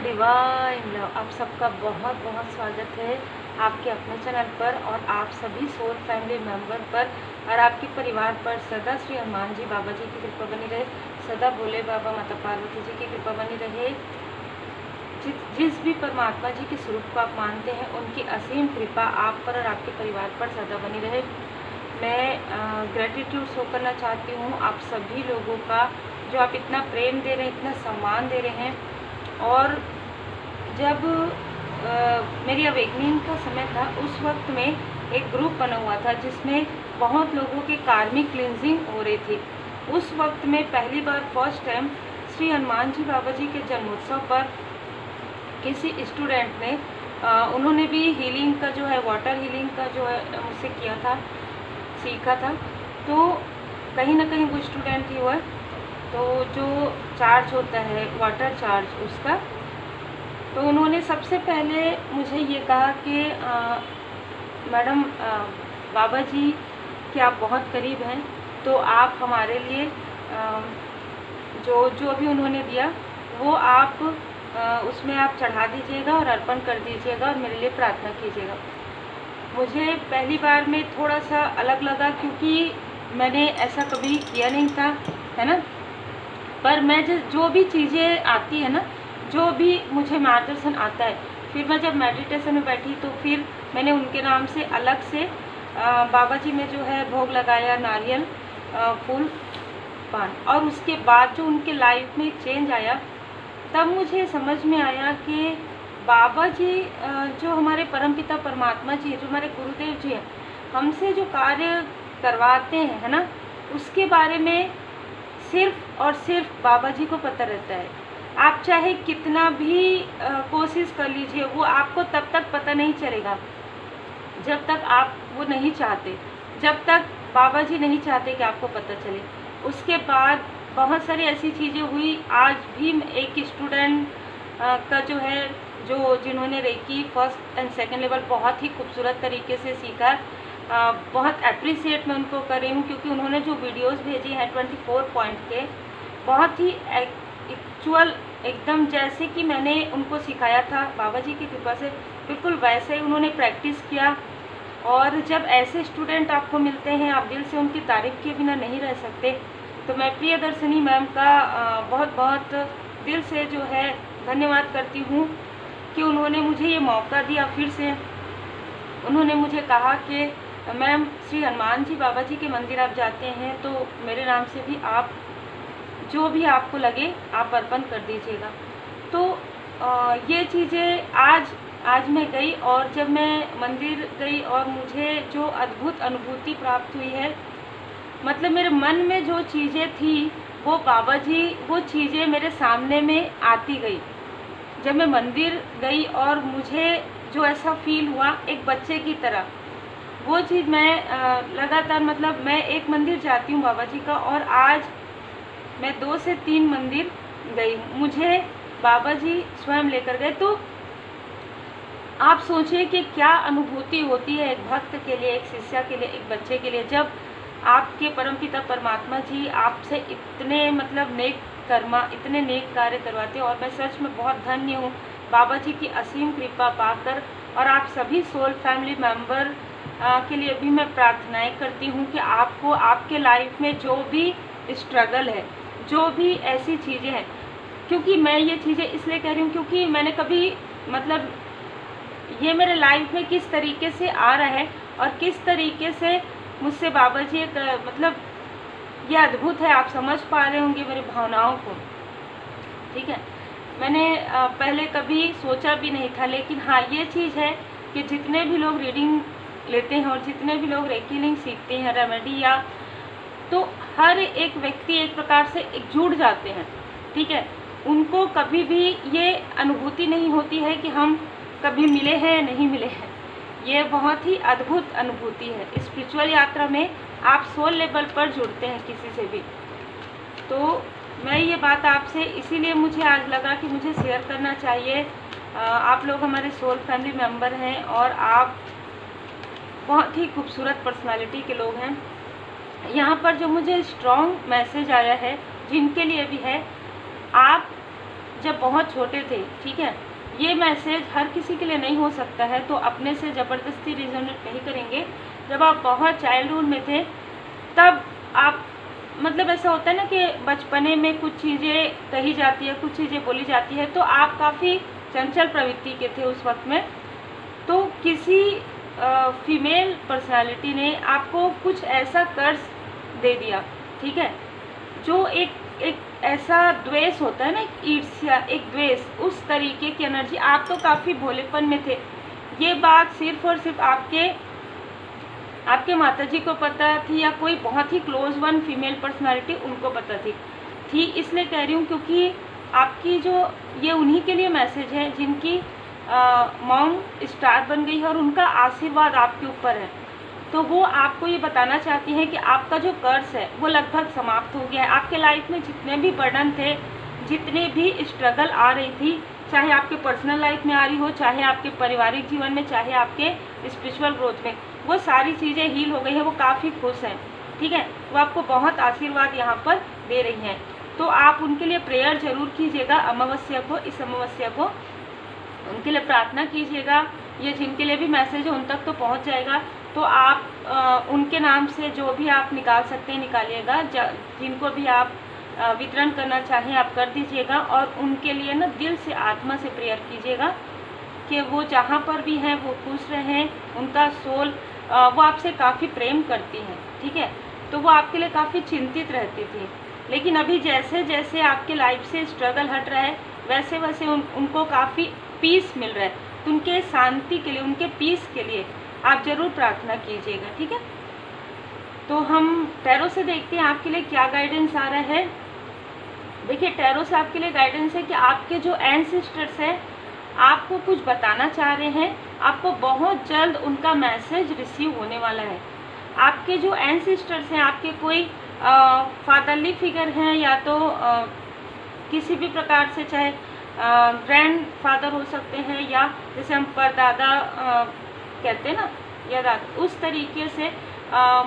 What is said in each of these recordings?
Divine love, आप सबका बहुत बहुत स्वागत है आपके अपने चैनल पर और आप सभी सोल फैमिली मेंबर पर और आपके परिवार पर सदा श्री हनुमान जी बाबा जी की कृपा बनी रहे। सदा भोले बाबा माता पार्वती जी की कृपा बनी रहे। जिस भी परमात्मा जी के स्वरूप को आप मानते हैं उनकी असीम कृपा आप पर और आपके परिवार पर सदा बनी रहे। मैं ग्रेटिट्यूड शो करना चाहती हूँ आप सभी लोगों का, जो आप इतना प्रेम दे रहे हैं, इतना सम्मान दे रहे हैं। और जब मेरी अवेकनिंग का समय था उस वक्त में एक ग्रुप बना हुआ था जिसमें बहुत लोगों के कार्मिक क्लिनजिंग हो रही थी। उस वक्त में पहली बार फर्स्ट टाइम श्री हनुमान जी बाबा जी के जन्मोत्सव पर किसी स्टूडेंट ने उन्होंने भी हीलिंग का जो है, वाटर हीलिंग का जो है मुझसे किया था, सीखा था। तो कहीं ना कहीं वो स्टूडेंट ही हुआ, तो जो चार्ज होता है वाटर चार्ज उसका, तो उन्होंने सबसे पहले मुझे ये कहा कि मैडम बाबा जी के आप बहुत करीब हैं, तो आप हमारे लिए जो भी उन्होंने दिया वो आप उसमें आप चढ़ा दीजिएगा और अर्पण कर दीजिएगा और मेरे लिए प्रार्थना कीजिएगा। मुझे पहली बार में थोड़ा सा अलग लगा क्योंकि मैंने ऐसा कभी किया नहीं था, है ना। पर मैं जो भी चीज़ें आती है ना, जो भी मुझे मार्गदर्शन आता है, फिर मैं जब मेडिटेशन में बैठी तो फिर मैंने उनके नाम से अलग से बाबा जी में जो है भोग लगाया, नारियल, फूल, पान। और उसके बाद जो उनके लाइफ में चेंज आया, तब मुझे समझ में आया कि बाबा जी जो हमारे परमपिता परमात्मा जी हैं, जो हमारे गुरुदेव जी हैं, हमसे जो कार्य करवाते हैं, है ना, उसके बारे में सिर्फ और सिर्फ बाबा जी को पता रहता है। आप चाहे कितना भी कोशिश कर लीजिए, वो आपको तब तक पता नहीं चलेगा जब तक आप वो नहीं चाहते, जब तक बाबा जी नहीं चाहते कि आपको पता चले। उसके बाद बहुत सारी ऐसी चीज़ें हुई। आज भी एक स्टूडेंट का जो है, जिन्होंने reiki first and second level बहुत ही खूबसूरत तरीके से सीखा, बहुत अप्रिसिएट मैं उनको कर रही हूँ क्योंकि उन्होंने जो वीडियोस भेजी हैं 24 पॉइंट के, बहुत ही एक्चुअल, एकदम जैसे कि मैंने उनको सिखाया था बाबा जी की कृपा से बिल्कुल वैसे ही उन्होंने प्रैक्टिस किया। और जब ऐसे स्टूडेंट आपको मिलते हैं, आप दिल से उनकी तारीफ़ किए बिना नहीं रह सकते। तो मैं प्रियदर्शनी मैम का बहुत बहुत दिल से जो है धन्यवाद करती हूँ कि उन्होंने मुझे ये मौका दिया। फिर से उन्होंने मुझे कहा कि मैम, श्री हनुमान जी बाबा जी के मंदिर आप जाते हैं तो मेरे नाम से भी आप जो भी आपको लगे आप अर्पण कर दीजिएगा। तो ये चीज़ें आज मैं गई, और जब मैं मंदिर गई और मुझे जो अद्भुत अनुभूति प्राप्त हुई है, मतलब मेरे मन में जो चीज़ें थी वो बाबा जी, वो चीज़ें मेरे सामने में आती गई। जब मैं मंदिर गई और मुझे जो ऐसा फील हुआ एक बच्चे की तरह, वो चीज़ मैं लगातार, मतलब मैं एक मंदिर जाती हूँ बाबा जी का, और आज मैं 2 से 3 मंदिर गई, मुझे बाबा जी स्वयं लेकर गए। तो आप सोचिए कि क्या अनुभूति होती है एक भक्त के लिए, एक शिष्या के लिए, एक बच्चे के लिए, जब आपके परमपिता परमात्मा जी आपसे इतने मतलब नेक कर्मा, इतने नेक कार्य करवाते हैं। और मैं सच में बहुत धन्य हूँ बाबा जी की असीम कृपा पाकर। और आप सभी सोल फैमिली मेंबर के लिए भी मैं प्रार्थनाएं करती हूँ कि आपको, आपके लाइफ में जो भी स्ट्रगल है, जो भी ऐसी चीज़ें हैं, क्योंकि मैं ये चीज़ें इसलिए कह रही हूँ क्योंकि मैंने कभी, मतलब ये मेरे लाइफ में किस तरीके से आ रहा है और किस तरीके से मुझसे बाबा जी एक, मतलब ये अद्भुत है। आप समझ पा रहे होंगे मेरी भावनाओं को, ठीक है। मैंने पहले कभी सोचा भी नहीं था, लेकिन हाँ ये चीज़ है कि जितने भी लोग रीडिंग लेते हैं और जितने भी लोग रेकी सीखते हैं, रेमेडी, या तो हर एक व्यक्ति एक प्रकार से जुड़ जाते हैं, ठीक है। उनको कभी भी ये अनुभूति नहीं होती है कि हम कभी मिले हैं नहीं मिले हैं। ये बहुत ही अद्भुत अनुभूति है। स्पिरिचुअल यात्रा में आप सोल लेवल पर जुड़ते हैं किसी से भी। तो मैं ये बात आपसे इसीलिए मुझे आज लगा कि मुझे शेयर करना चाहिए। आप लोग हमारे सोल फैमिली मेंबर हैं और आप बहुत ही खूबसूरत पर्सनालिटी के लोग हैं। यहाँ पर जो मुझे स्ट्रॉन्ग मैसेज आया है, जिनके लिए भी है, आप जब बहुत छोटे थे, ठीक है। ये मैसेज हर किसी के लिए नहीं हो सकता है, तो अपने से ज़बरदस्ती रिजोनेट नहीं करेंगे। जब आप बहुत चाइल्डहुड में थे तब आप, मतलब ऐसा होता है ना कि बचपने में कुछ चीज़ें कही जाती है, कुछ चीज़ें बोली जाती है, तो आप काफ़ी चंचल प्रवृत्ति के थे उस वक्त में। तो किसी फीमेल पर्सनालिटी ने आपको कुछ ऐसा कर्ज दे दिया, ठीक है, जो एक ऐसा द्वेष होता है ना, एक ईर्ष्या, एक द्वेष, उस तरीके की एनर्जी। आप तो काफ़ी भोलेपन में थे। ये बात सिर्फ और सिर्फ आपके माताजी को पता थी, या कोई बहुत ही क्लोज वन फीमेल पर्सनालिटी उनको पता थी। इसलिए कह रही हूँ क्योंकि आपकी जो ये उन्हीं के लिए मैसेज है जिनकी मॉम स्टार बन गई है और उनका आशीर्वाद आपके ऊपर है। तो वो आपको ये बताना चाहती हैं कि आपका जो कर्ज है वो लगभग समाप्त हो गया है। आपके लाइफ में जितने भी बर्डन थे, जितने भी स्ट्रगल आ रही थी, चाहे आपके पर्सनल लाइफ में आ रही हो, चाहे आपके पारिवारिक जीवन में, चाहे आपके स्पिरिचुअल ग्रोथ में, वो सारी चीज़ें हील हो गई है। वो काफ़ी खुश हैं, ठीक है। वो आपको बहुत आशीर्वाद यहाँ पर दे रही हैं। तो आप उनके लिए प्रेयर ज़रूर कीजिएगा। अमावस्या को, इस अमावस्या को उनके लिए प्रार्थना कीजिएगा। ये जिनके लिए भी मैसेज है उन तक तो पहुँच जाएगा। तो आप उनके नाम से जो भी आप निकाल सकते हैं निकालिएगा। जिनको भी आप वितरण करना चाहें आप कर दीजिएगा। और उनके लिए ना दिल से, आत्मा से प्रेयर कीजिएगा कि वो जहाँ पर भी हैं वो खुश रहें। उनका सोल, वो आपसे काफ़ी प्रेम करती हैं, ठीक है। तो वो आपके लिए काफ़ी चिंतित रहती थी, लेकिन अभी जैसे जैसे आपके लाइफ से स्ट्रगल हट रहा है वैसे वैसे उनको काफ़ी पीस मिल रहा है। तो उनके शांति के लिए, उनके पीस के लिए आप ज़रूर प्रार्थना कीजिएगा, ठीक है। तो हम टैरो से देखते हैं आपके लिए क्या गाइडेंस आ रहा है। देखिए, टैरो से आपके लिए गाइडेंस है कि आपके जो एंसेस्टर्स हैं आपको कुछ बताना चाह रहे हैं। आपको बहुत जल्द उनका मैसेज रिसीव होने वाला है। आपके जो एंसेस्टर्स हैं, आपके कोई फादरली फिगर हैं, या तो किसी भी प्रकार से, चाहे ग्रैंड फादर हो सकते हैं, या जैसे हम परदादा कहते हैं ना, या दादा, उस तरीके से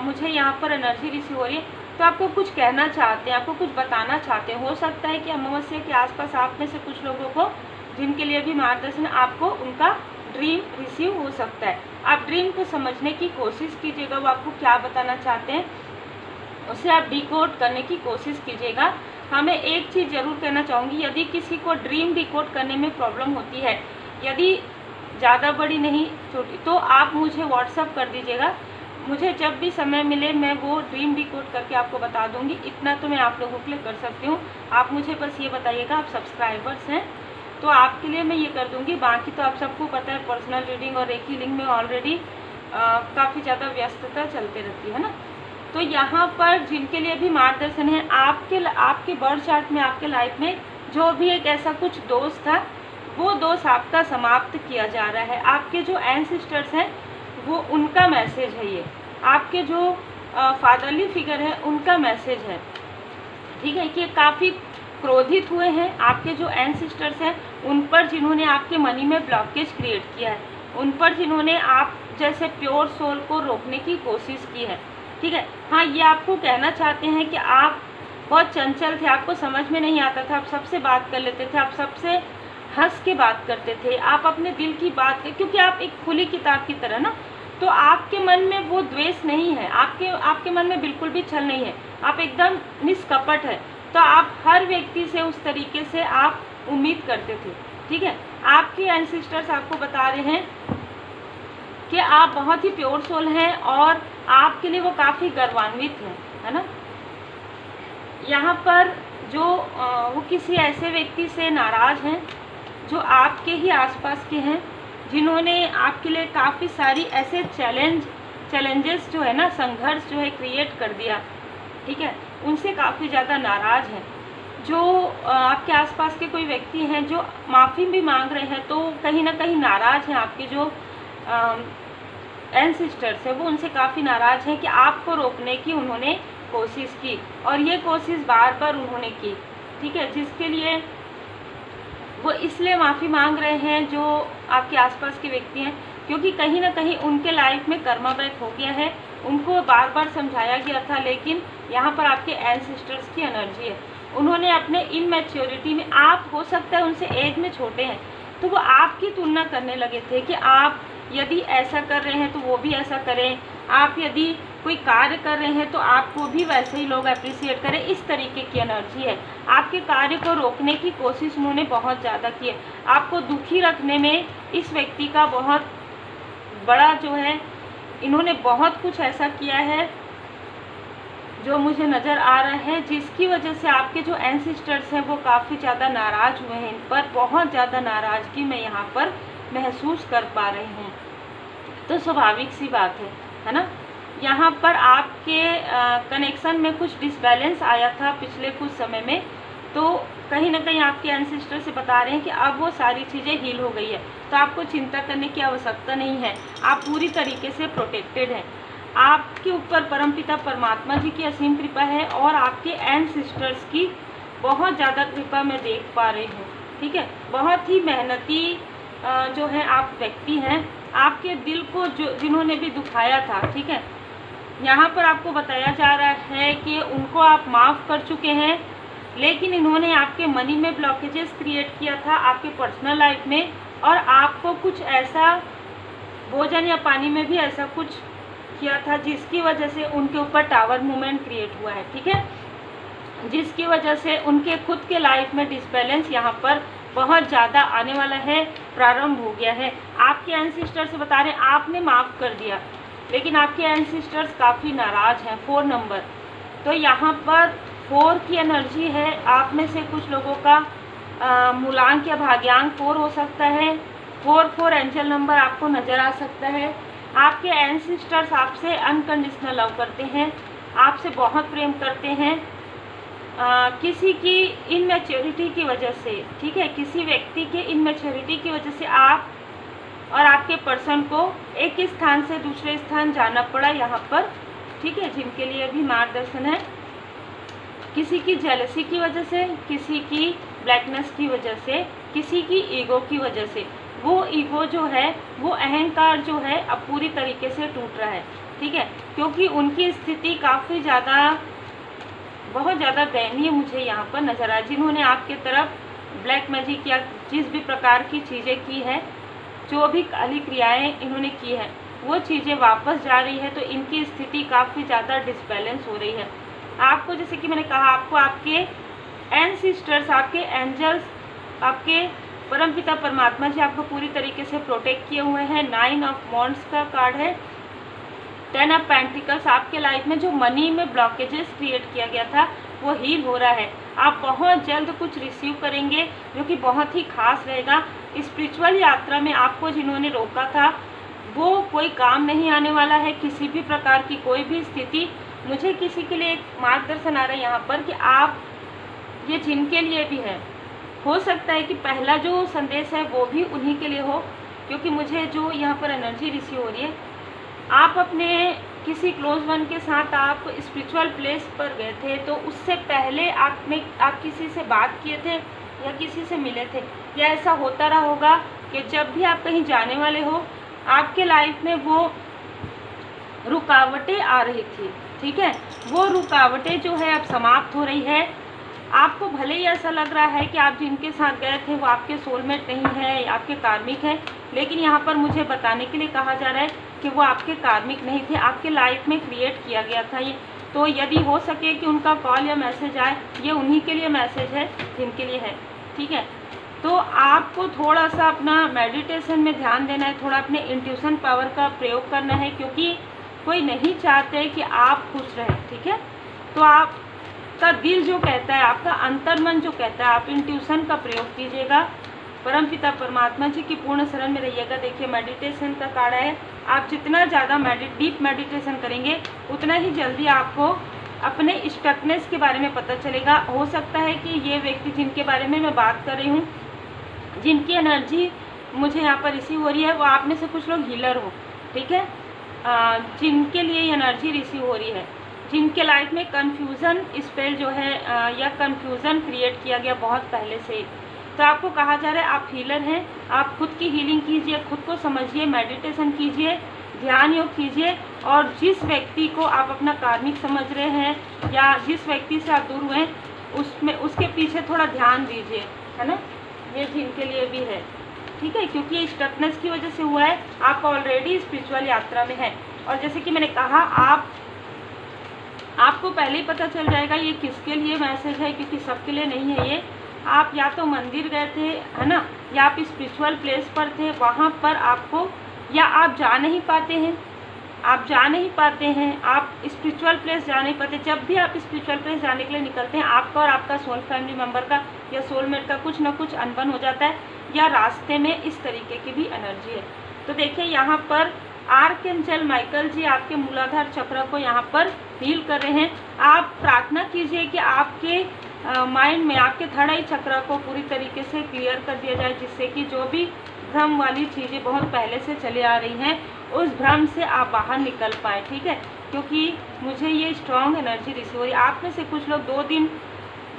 मुझे यहाँ पर एनर्जी रिसीव हो रही है। तो आपको कुछ कहना चाहते हैं, आपको कुछ बताना चाहते हैं। हो सकता है कि अमावस्या के आसपास आप में से कुछ लोगों को, जिनके लिए भी मार्गदर्शन, आपको उनका ड्रीम रिसीव हो सकता है। आप ड्रीम को समझने की कोशिश कीजिएगा। वो आपको क्या बताना चाहते हैं उसे आप डिकोड करने की कोशिश कीजिएगा। हमें एक चीज़ ज़रूर कहना चाहूँगी, यदि किसी को ड्रीम डिकोड करने में प्रॉब्लम होती है, यदि ज़्यादा बड़ी नहीं छोटी, तो आप मुझे व्हाट्सअप कर दीजिएगा। मुझे जब भी समय मिले मैं वो ड्रीम डिकोड करके आपको बता दूंगी। इतना तो मैं आप लोगों के लिए कर सकती हूँ। आप मुझे बस ये बताइएगा, आप सब्सक्राइबर्स हैं तो आपके लिए मैं ये कर दूंगी। बाकी तो आप सबको पता है पर्सनल रीडिंग और रेकी लिंक में ऑलरेडी काफ़ी ज़्यादा व्यस्तता चलती रहती है ना। तो यहाँ पर जिनके लिए भी मार्गदर्शन है, आपके बर्थ चार्ट में, आपके लाइफ में जो भी एक ऐसा कुछ दोष था, वो दोष आपका समाप्त किया जा रहा है। आपके जो एंसेस्टर्स हैं वो उनका मैसेज है ये। आपके जो फादरली फिगर है उनका मैसेज है, ठीक है, कि काफ़ी क्रोधित हुए हैं। आपके जो एंसेस्टर्स हैं उन पर जिन्होंने आपके मनी में ब्लॉकेज क्रिएट किया है, उन पर जिन्होंने आप जैसे प्योर सोल को रोकने की कोशिश की है, ठीक है। हाँ, ये आपको कहना चाहते हैं कि आप बहुत चंचल थे, आपको समझ में नहीं आता था, आप सबसे बात कर लेते थे, आप सबसे हंस के बात करते थे, आप अपने दिल की बात, क्योंकि आप एक खुली किताब की तरह ना, तो आपके मन में वो द्वेष नहीं है, आपके मन में बिल्कुल भी छल नहीं है, आप एकदम निष्कपट है। तो आप हर व्यक्ति से उस तरीके से आप उम्मीद करते थे, ठीक है। आपके एंसेस्टर्स आपको बता रहे हैं कि आप बहुत ही प्योर सोल हैं और आपके लिए वो काफ़ी गर्वान्वित है ना। यहाँ पर जो वो किसी ऐसे व्यक्ति से नाराज़ हैं जो आपके ही आसपास के हैं, जिन्होंने आपके लिए काफ़ी सारी ऐसे चैलेंजेस जो है ना, संघर्ष जो है क्रिएट कर दिया, ठीक है, उनसे काफ़ी ज़्यादा नाराज़ हैं। जो आपके आसपास के कोई व्यक्ति हैं जो माफ़ी भी मांग रहे हैं, तो कहीं ना कहीं नाराज़ हैं। आपके जो एंसेस्टर्स है वो उनसे काफ़ी नाराज़ हैं कि आपको रोकने की उन्होंने कोशिश की, और ये कोशिश बार बार उन्होंने की, ठीक है, जिसके लिए वो इसलिए माफ़ी मांग रहे हैं जो आपके आसपास के व्यक्ति हैं, क्योंकि कहीं ना कहीं उनके लाइफ में कर्मा बैक हो गया है। उनको बार बार समझाया गया था, लेकिन यहाँ पर आपके एंसेस्टर्स की एनर्जी है, उन्होंने अपने इनमेच्योरिटी में, आप हो सकता है उनसे एज में छोटे हैं, तो वो आपकी तुलना करने लगे थे कि आप यदि ऐसा कर रहे हैं तो वो भी ऐसा करें, आप यदि कोई कार्य कर रहे हैं तो आपको भी वैसे ही लोग अप्रिसिएट करें। इस तरीके की एनर्जी है। आपके कार्य को रोकने की कोशिश उन्होंने बहुत ज़्यादा की है। आपको दुखी रखने में इस व्यक्ति का बहुत बड़ा जो है, इन्होंने बहुत कुछ ऐसा किया है जो मुझे नज़र आ रहा है, जिसकी वजह से आपके जो एंसेस्टर्स हैं वो काफ़ी ज़्यादा नाराज़ हुए हैं। इन पर बहुत ज़्यादा नाराज़गी मैं यहाँ पर महसूस कर पा रही हूँ। तो स्वाभाविक सी बात है ना। यहाँ पर आपके कनेक्शन में कुछ डिसबैलेंस आया था पिछले कुछ समय में, तो कहीं ना कहीं आपके एंसेस्टर से बता रहे हैं कि अब वो सारी चीज़ें हील हो गई है, तो आपको चिंता करने की आवश्यकता नहीं है। आप पूरी तरीके से प्रोटेक्टेड हैं। आपके ऊपर परमपिता परमात्मा जी की असीम कृपा है और आपके एंसेस्टर्स की बहुत ज़्यादा कृपा मैं देख पा रही हूँ। ठीक है, बहुत ही मेहनती जो है आप व्यक्ति हैं। आपके दिल को जिन्होंने भी दुखाया था, ठीक है, यहाँ पर आपको बताया जा रहा है कि उनको आप माफ़ कर चुके हैं, लेकिन इन्होंने आपके मनी में ब्लॉकेजेस क्रिएट किया था, आपके पर्सनल लाइफ में, और आपको कुछ ऐसा भोजन या पानी में भी ऐसा कुछ किया था जिसकी वजह से उनके ऊपर टावर मूवमेंट क्रिएट हुआ है। ठीक है, जिसकी वजह से उनके खुद के लाइफ में डिसबैलेंस यहाँ पर बहुत ज़्यादा आने वाला है, प्रारंभ हो गया है। आपके एंसेस्टर से बता रहे हैं आपने माफ़ कर दिया, लेकिन आपके एंसेस्टर्स काफ़ी नाराज़ हैं। 4 नंबर, तो यहाँ पर 4 की एनर्जी है। आप में से कुछ लोगों का मूलांक या भाग्यांक 4 हो सकता है। 4 एंजल नंबर आपको नज़र आ सकता है। आपके एंसेस्टर्स आपसे अनकंडीशनल लव करते हैं, आपसे बहुत प्रेम करते हैं। किसी की इनमेच्योरिटी की वजह से, ठीक है, किसी व्यक्ति के इनमेच्योरिटी की वजह से आप और आपके पर्सन को एक स्थान से दूसरे स्थान जाना पड़ा यहाँ पर। ठीक है, जिनके लिए भी मार्गदर्शन है। किसी की जेलसी की वजह से, किसी की ब्लैकनेस की वजह से, किसी की ईगो की वजह से। वो ईगो जो है, वो अहंकार जो है, अब पूरी तरीके से टूट रहा है। ठीक है, क्योंकि उनकी स्थिति काफ़ी ज़्यादा, बहुत ज़्यादा दयनीय मुझे यहाँ पर नज़र आया। जिन्होंने आपके तरफ ब्लैक मैजिक या जिस भी प्रकार की चीज़ें की है, जो भी काली क्रियाएं इन्होंने की है, वो चीज़ें वापस जा रही है, तो इनकी स्थिति काफ़ी ज़्यादा डिसबैलेंस हो रही है। आपको, जैसे कि मैंने कहा, आपको आपके एंसेस्टर्स, आपके एंजल्स, आपके परमपिता परमात्मा जी आपको पूरी तरीके से प्रोटेक्ट किए हुए हैं। 9 ऑफ वॉन्ड्स का कार्ड है। 10 ऑफ पेंटिकल्स, आपके लाइफ में जो मनी में ब्लॉकेजेस क्रिएट किया गया था वो हील हो रहा है। आप बहुत जल्द कुछ रिसीव करेंगे जो कि बहुत ही खास रहेगा। स्पिरिचुअल यात्रा में आपको जिन्होंने रोका था वो कोई काम नहीं आने वाला है। किसी भी प्रकार की कोई भी स्थिति, मुझे किसी के लिए एक मार्गदर्शन आ रहा है यहाँ पर कि आप, ये जिनके लिए भी है, हो सकता है कि पहला जो संदेश है वो भी उन्हीं के लिए हो, क्योंकि मुझे जो यहाँ पर एनर्जी रिसीव हो रही है, आप अपने किसी क्लोज वन के साथ आप स्पिरिचुअल प्लेस पर गए थे, तो उससे पहले आप किसी से बात किए थे या किसी से मिले थे, या ऐसा होता रहा होगा कि जब भी आप कहीं जाने वाले हो, आपके लाइफ में वो रुकावटें आ रही थी। ठीक है, वो रुकावटें जो है अब समाप्त हो रही है। आपको भले ही ऐसा लग रहा है कि आप जिनके साथ गए थे वो आपके सोलमेट नहीं है, आपके कार्मिक हैं, लेकिन यहाँ पर मुझे बताने के लिए कहा जा रहा है कि वो आपके कार्मिक नहीं थे, आपके लाइफ में क्रिएट किया गया था ये। तो यदि हो सके कि उनका कॉल या मैसेज आए, ये उन्हीं के लिए मैसेज है जिनके लिए है। ठीक है, तो आपको थोड़ा सा अपना मेडिटेशन में ध्यान देना है, थोड़ा अपने इंट्यूशन पावर का प्रयोग करना है, क्योंकि कोई नहीं चाहते कि आप खुश रहें। ठीक है, तो आपका दिल जो कहता है, आपका अंतर्मन जो कहता है, आप इंट्यूशन का प्रयोग कीजिएगा। परमपिता परमात्मा जी की पूर्ण शरण में रहिएगा। देखिए, मेडिटेशन का कार्ड है। आप जितना ज़्यादा डीप मेडिटेशन करेंगे, उतना ही जल्दी आपको अपने स्टकनेस के बारे में पता चलेगा। हो सकता है कि ये व्यक्ति जिनके बारे में मैं बात कर रही हूँ, जिनकी एनर्जी मुझे यहाँ पर रिसीव हो रही है, वो आप में से कुछ लोग हीलर हो। ठीक है, जिनके लिए एनर्जी रिसीव हो रही है, जिनके लाइफ में कन्फ्यूज़न स्पेल जो है या कन्फ्यूज़न क्रिएट किया गया बहुत पहले से, तो आपको कहा जा रहा है आप हीलर हैं। आप खुद की हीलिंग कीजिए, खुद को समझिए, मेडिटेशन कीजिए, ध्यान योग कीजिए, और जिस व्यक्ति को आप अपना कार्मिक समझ रहे हैं या जिस व्यक्ति से आप दूर हुए हैं, उसमें उसके पीछे थोड़ा ध्यान दीजिए, है ना। ये जिनके लिए भी है, ठीक है, क्योंकि ये स्टकनेस की वजह से हुआ है, आप ऑलरेडी स्पिरिचुअल यात्रा में हैं। और जैसे कि मैंने कहा, आपको पहले ही पता चल जाएगा ये किसके लिए मैसेज है, क्योंकि सबके लिए नहीं है ये। आप या तो मंदिर गए थे, है ना, या आप स्पिरिचुअल प्लेस पर थे, वहाँ पर आपको, या आप जा नहीं पाते हैं, आप स्पिरिचुअल प्लेस जा नहीं पाते। जब भी आप स्पिरिचुअल प्लेस जाने के लिए निकलते हैं, आपका और आपका सोल फैमिली मेम्बर का या सोलमेट का कुछ ना कुछ अनबन हो जाता है, या रास्ते में इस तरीके की भी एनर्जी है। तो देखिए यहाँ पर आर्कएंजल माइकल जी आपके मूलाधार चक्र को यहाँ पर हील कर रहे हैं। आप प्रार्थना कीजिए कि आपके माइंड में, आपके थर्ड आई चक्र को पूरी तरीके से क्लियर कर दिया जाए, जिससे कि जो भी भ्रम वाली चीज़ें बहुत पहले से चली आ रही हैं, उस भ्रम से आप बाहर निकल पाए, ठीक है। क्योंकि मुझे ये स्ट्रॉन्ग एनर्जी रिसीव हो रही है। आप में से कुछ लोग 2 दिन,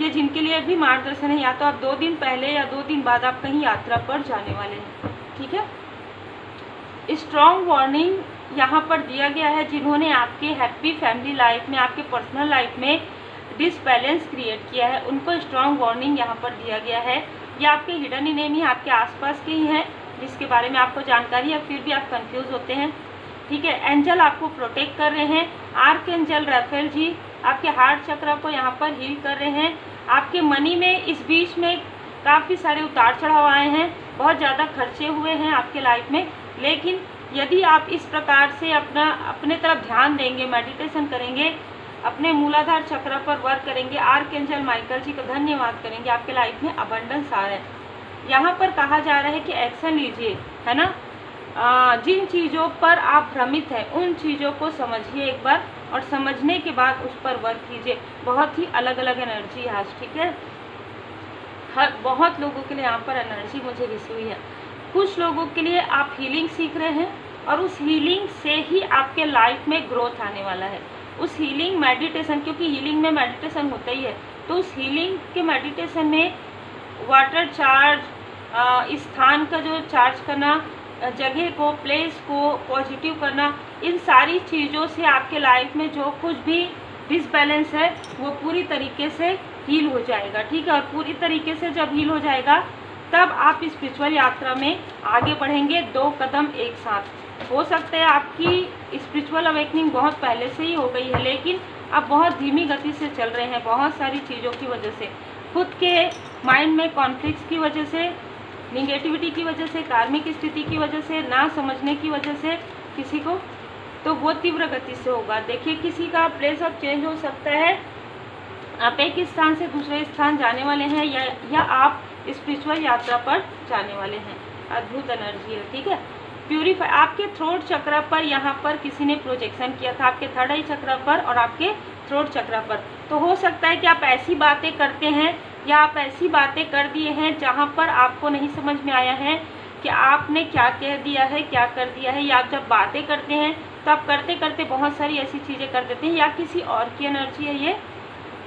ये जिनके लिए भी मार्गदर्शन है, या तो आप 2 दिन पहले या 2 दिन बाद आप कहीं यात्रा पर जाने वाले हैं, ठीक है। स्ट्रॉन्ग वार्निंग यहाँ पर दिया गया है, जिन्होंने आपके हैप्पी फैमिली लाइफ में, आपके पर्सनल लाइफ में डिसबैलेंस क्रिएट किया है, उनको स्ट्रॉन्ग वार्निंग यहाँ पर दिया गया है। ये आपके हिडन एनिमी, आपके आसपास के ही हैं, जिसके बारे में आपको जानकारी है, फिर भी आप कंफ्यूज होते हैं, ठीक है। एंजल आपको प्रोटेक्ट कर रहे हैं। आर्कएंजल राफेल जी आपके हार्ट चक्र को यहाँ पर हील कर रहे हैं। आपके मनी में इस बीच में काफ़ी सारे उतार चढ़ाव आए हैं, बहुत ज़्यादा खर्चे हुए हैं आपके लाइफ में, लेकिन यदि आप इस प्रकार से अपने तरफ ध्यान देंगे, मेडिटेशन करेंगे, अपने मूलाधार चक्र पर वर्क करेंगे, आर्कएंजल माइकल जी का धन्यवाद करेंगे, आपके लाइफ में अबंडेंस आ रहा है। यहाँ पर कहा जा रहा है कि एक्शन लीजिए, है ना। जिन चीज़ों पर आप भ्रमित हैं, उन चीज़ों को समझिए एक बार, और समझने के बाद उस पर वर्क कीजिए। बहुत ही अलग अलग एनर्जी है आज, ठीक है। बहुत लोगों के लिए यहाँ पर एनर्जी मुझे रिसीव हुई है। कुछ लोगों के लिए आप हीलिंग सीख रहे हैं, और उस हीलिंग से ही आपके लाइफ में ग्रोथ आने वाला है। उस हीलिंग मेडिटेशन, क्योंकि हीलिंग में मेडिटेशन होता ही है, तो उस हीलिंग के मेडिटेशन में वाटर चार्ज, स्थान का जो चार्ज करना, जगह को, प्लेस को पॉजिटिव करना, इन सारी चीज़ों से आपके लाइफ में जो कुछ भी डिसबैलेंस है वो पूरी तरीके से हील हो जाएगा, ठीक है। और पूरी तरीके से जब हील हो जाएगा, तब आप स्पिरिचुअल यात्रा में आगे बढ़ेंगे 2 कदम एक साथ। हो सकता है आपकी स्पिरिचुअल अवेकनिंग बहुत पहले से ही हो गई है, लेकिन आप बहुत धीमी गति से चल रहे हैं, बहुत सारी चीज़ों की वजह से, खुद के माइंड में कॉन्फ्लिक्ट्स की वजह से, निगेटिविटी की वजह से, कार्मिक स्थिति की वजह से, ना समझने की वजह से किसी को, तो वो तीव्र गति से होगा। देखिए, किसी का प्लेस ऑफ चेंज हो सकता है, आप एक स्थान से दूसरे स्थान जाने वाले हैं, या आप स्पिरिचुअल यात्रा पर जाने वाले हैं। अद्भुत एनर्जी है, ठीक है। प्यूरीफाई, आपके थ्रोट चक्र पर यहाँ पर किसी ने प्रोजेक्शन किया था, आपके थर्ड आई चक्र पर और आपके थ्रोट चक्र पर। तो हो सकता है कि आप ऐसी बातें करते हैं, या आप ऐसी बातें कर दिए हैं जहाँ पर आपको नहीं समझ में आया है कि आपने क्या कह दिया है, क्या कर दिया है। या आप जब बातें करते हैं तो आप करते करते बहुत सारी ऐसी चीज़ें कर देते हैं, या किसी और की एनर्जी है ये,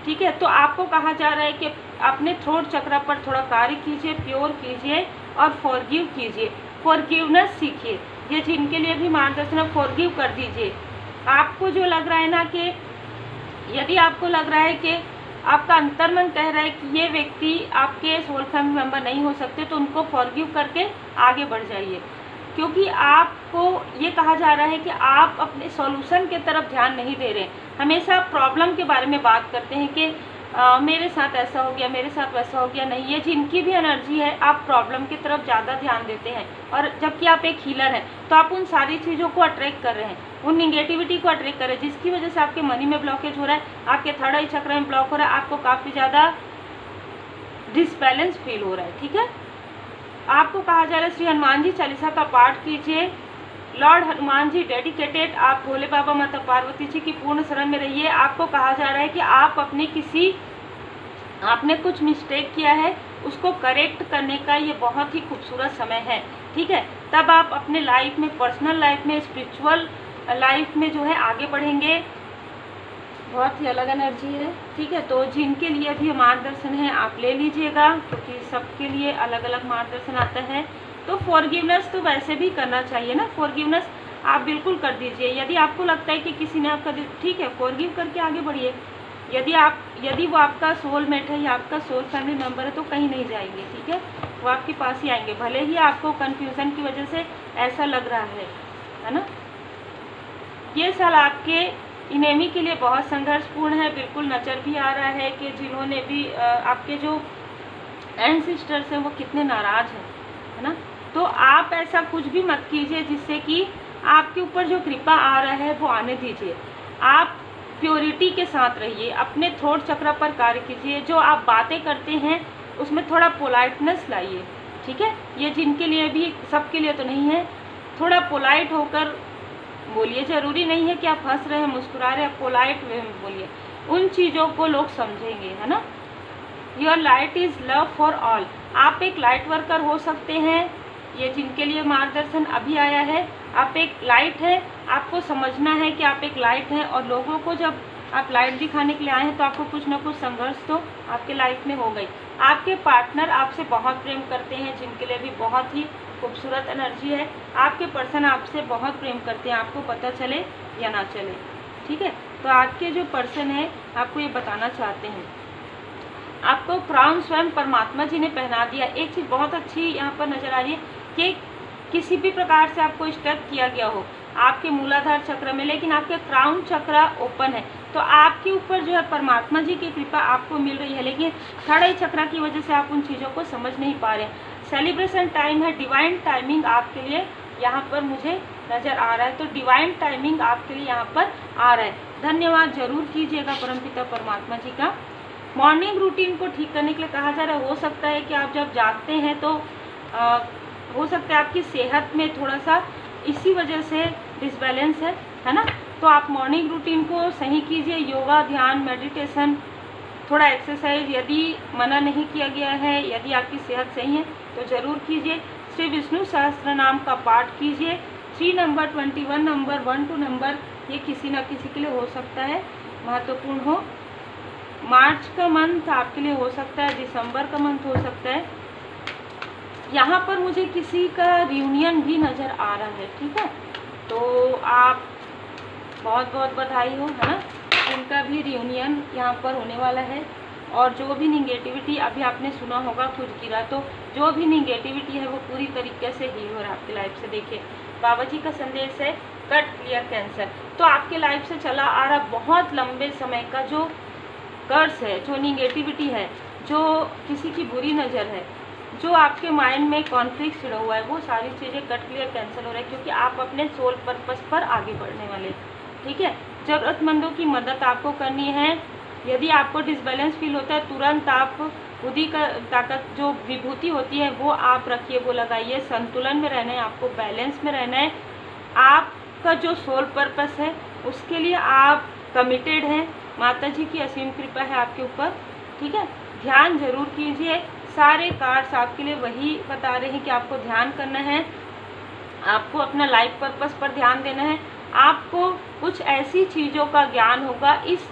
ठीक है। तो आपको कहा जा रहा है कि अपने थ्रोट चक्र पर थोड़ा कार्य कीजिए, प्योर कीजिए और फॉरगिव कीजिए, फॉरगिवनेस सीखिए। ये जिनके लिए भी मार्गदर्शन है, फॉरगिव कर दीजिए। आपको जो लग रहा है ना, कि यदि आपको लग रहा है कि आपका अंतर्मन कह रहा है कि ये व्यक्ति आपके सोल फैमिली मेम्बर नहीं हो सकते, तो उनको फॉरगिव करके आगे बढ़ जाइए, क्योंकि आपको ये कहा जा रहा है कि आप अपने सॉल्यूशन की तरफ ध्यान नहीं दे रहे। हमेशा प्रॉब्लम के बारे में बात करते हैं कि मेरे साथ ऐसा हो गया, मेरे साथ वैसा हो गया। नहीं, ये जिनकी भी एनर्जी है, आप प्रॉब्लम की तरफ ज़्यादा ध्यान देते हैं, और जबकि आप एक हीलर हैं, तो आप उन सारी चीज़ों को अट्रैक्ट कर रहे हैं, उन निगेटिविटी को अट्रैक्ट कर रहे हैं, जिसकी वजह से आपके मनी में ब्लॉकेज हो रहा है, आपके थर्ड आई चक्र में ब्लॉक हो रहा है, आपको काफ़ी ज़्यादा डिसबैलेंस फील हो रहा है, ठीक है। आपको कहा जा रहा है श्री हनुमान जी चालीसा का पाठ कीजिए। लॉर्ड हनुमान जी डेडिकेटेड, आप भोले बाबा माता पार्वती जी की पूर्ण शरण में रहिए। आपको कहा जा रहा है कि आपने कुछ मिस्टेक किया है, उसको करेक्ट करने का ये बहुत ही खूबसूरत समय है, ठीक है। तब आप अपने लाइफ में, पर्सनल लाइफ में, स्पिरिचुअल लाइफ में जो है आगे बढ़ेंगे। बहुत ही अलग एनर्जी है, ठीक है। तो जिनके लिए भी मार्गदर्शन है आप ले लीजिएगा, क्योंकि सबके लिए अलग अलग मार्गदर्शन आता है। तो फॉरगिवनेस तो वैसे भी करना चाहिए ना, फॉरगिवनेस आप बिल्कुल कर दीजिए। यदि आपको लगता है कि किसी ने आपका, ठीक है, फॉरगिव करके आगे बढ़िए। यदि वो आपका सोलमेट है या आपका सोल फैमिली मेम्बर है तो कहीं नहीं जाएंगे, ठीक है, वो आपके पास ही आएंगे, भले ही आपको कन्फ्यूज़न की वजह से ऐसा लग रहा है ना। ये साल आपके इनेमी के लिए बहुत संघर्षपूर्ण है। बिल्कुल नज़र भी आ रहा है कि जिन्होंने भी आपके जो एंसेस्टर्स हैं वो कितने नाराज़ हैं, है ना। तो आप ऐसा कुछ भी मत कीजिए जिससे कि आपके ऊपर जो कृपा आ रहा है वो आने दीजिए। आप प्योरिटी के साथ रहिए, अपने थ्रोट चक्र पर कार्य कीजिए। जो आप बातें करते हैं उसमें थोड़ा पोलाइटनेस लाइए, ठीक है। ये जिनके लिए भी, सबके लिए तो नहीं है, थोड़ा पोलाइट होकर बोलिए। ज़रूरी नहीं है कि आप हंस रहे हैं, मुस्कुरा रहे हैं, आप पोलाइट वे में बोलिए, उन चीज़ों को लोग समझेंगे, है ना। Your light is love for all. आप एक लाइट वर्कर हो सकते हैं, ये जिनके लिए मार्गदर्शन अभी आया है। आप एक लाइट है, आपको समझना है कि आप एक लाइट हैं, और लोगों को जब आप लाइट दिखाने के लिए आए हैं तो आपको कुछ ना कुछ संघर्ष तो आपके लाइफ में हो गई। आपके पार्टनर आपसे बहुत प्रेम करते हैं, जिनके लिए भी बहुत ही खूबसूरत एनर्जी है। आपके पर्सन आपसे बहुत प्रेम करते हैं, आपको पता चले या ना चले, ठीक है। तो आपके जो पर्सन है आपको ये बताना चाहते हैं, आपको क्राउन स्वयं परमात्मा जी ने पहना दिया। एक चीज़ बहुत अच्छी यहाँ पर नज़र आ रही है कि किसी भी प्रकार से आपको स्टक किया गया हो आपके मूलाधार चक्र में, लेकिन आपके क्राउन चक्र ओपन है, तो आपके ऊपर जो है परमात्मा जी की कृपा आपको मिल रही है, लेकिन थर्ड आई चक्र की वजह से आप उन चीज़ों को समझ नहीं पा रहे हैं। सेलिब्रेशन टाइम है, डिवाइन टाइमिंग आपके लिए यहाँ पर मुझे नज़र आ रहा है, तो डिवाइन टाइमिंग आपके लिए यहाँ पर आ रहा है। धन्यवाद जरूर कीजिएगा परमपिता परमात्मा जी का। मॉर्निंग रूटीन को ठीक करने के लिए कहा जा रहा है। हो सकता है कि आप जब जागते हैं तो हो सकता है आपकी सेहत में थोड़ा सा इसी वजह से डिसबैलेंस है ना। तो आप मॉर्निंग रूटीन को सही कीजिए, योगा, ध्यान, मेडिटेशन, थोड़ा एक्सरसाइज यदि मना नहीं किया गया है, यदि आपकी सेहत सही है तो ज़रूर कीजिए। श्री विष्णु सहस्त्र नाम का पाठ कीजिए। 3 नंबर, 21 नंबर, 1 2 नंबर, ये किसी न किसी के लिए हो सकता है महत्वपूर्ण हो। मार्च का मंथ आपके लिए हो सकता है, दिसंबर का मंथ हो सकता है। यहाँ पर मुझे किसी का रियूनियन भी नज़र आ रहा है, ठीक है। तो आप बहुत बहुत बधाई हो, है ना, उनका भी रियूनियन यहाँ पर होने वाला है। और जो भी निगेटिविटी अभी आपने सुना होगा कुछ गिरा, तो जो भी निगेटिविटी है वो पूरी तरीके से हील हो रहा है आपकी लाइफ से। देखिए बाबा जी का संदेश है कट क्लियर कैंसर। तो आपके लाइफ से चला आ रहा बहुत लंबे समय का जो कर्स है, जो निगेटिविटी है, जो किसी की बुरी नज़र है, जो आपके माइंड में कॉन्फ्लिक्ट छिड़ा हुआ है, वो सारी चीज़ें कट क्लियर कैंसिल हो रहा है, क्योंकि आप अपने सोल पर्पस पर आगे बढ़ने वाले, ठीक है। ज़रूरतमंदों की मदद आपको करनी है। यदि आपको डिसबैलेंस फील होता है, तुरंत आप बुद्धि का ताकत जो विभूति होती है वो आप रखिए, वो लगाइए। संतुलन में रहना है, आपको बैलेंस में रहना है। आपका जो सोल पर्पस है उसके लिए आप कमिटेड हैं। माता जी की असीम कृपा है आपके ऊपर, ठीक है। ध्यान जरूर कीजिए। सारे कार्ड्स आपके लिए वही बता रहे हैं कि आपको ध्यान करना है, आपको अपना लाइफ पर्पस पर ध्यान देना है। आपको कुछ ऐसी चीज़ों का ज्ञान होगा इस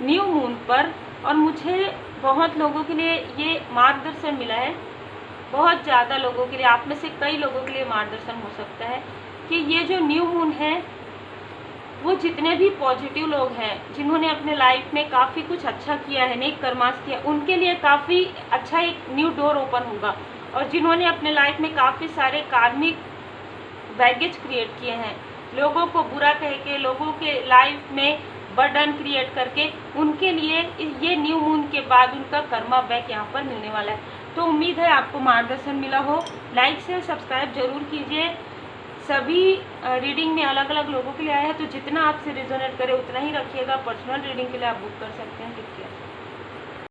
न्यू मून पर, और मुझे बहुत लोगों के लिए ये मार्गदर्शन मिला है, बहुत ज़्यादा लोगों के लिए, आप में से कई लोगों के लिए मार्गदर्शन हो सकता है कि ये जो न्यू मून है वो जितने भी पॉजिटिव लोग हैं, जिन्होंने अपने लाइफ में काफ़ी कुछ अच्छा किया है, नेक कर्मास किया, उनके लिए काफ़ी अच्छा एक न्यू डोर ओपन होगा। और जिन्होंने अपने लाइफ में काफ़ी सारे कार्मिक बैगेज क्रिएट किए हैं, लोगों को बुरा कह के, लोगों के लाइफ में बर्डन क्रिएट करके, उनके लिए ये न्यू मून के बाद उनका कर्मा बैक यहाँ पर मिलने वाला है। तो उम्मीद है आपको मार्गदर्शन मिला हो। लाइक शेयर सब्सक्राइब जरूर कीजिए। सभी रीडिंग में अलग अलग लोगों के लिए आया है, तो जितना आपसे रिजोनेट करे उतना ही रखिएगा। पर्सनल रीडिंग के लिए आप बुक कर सकते हैं। टिक केयर।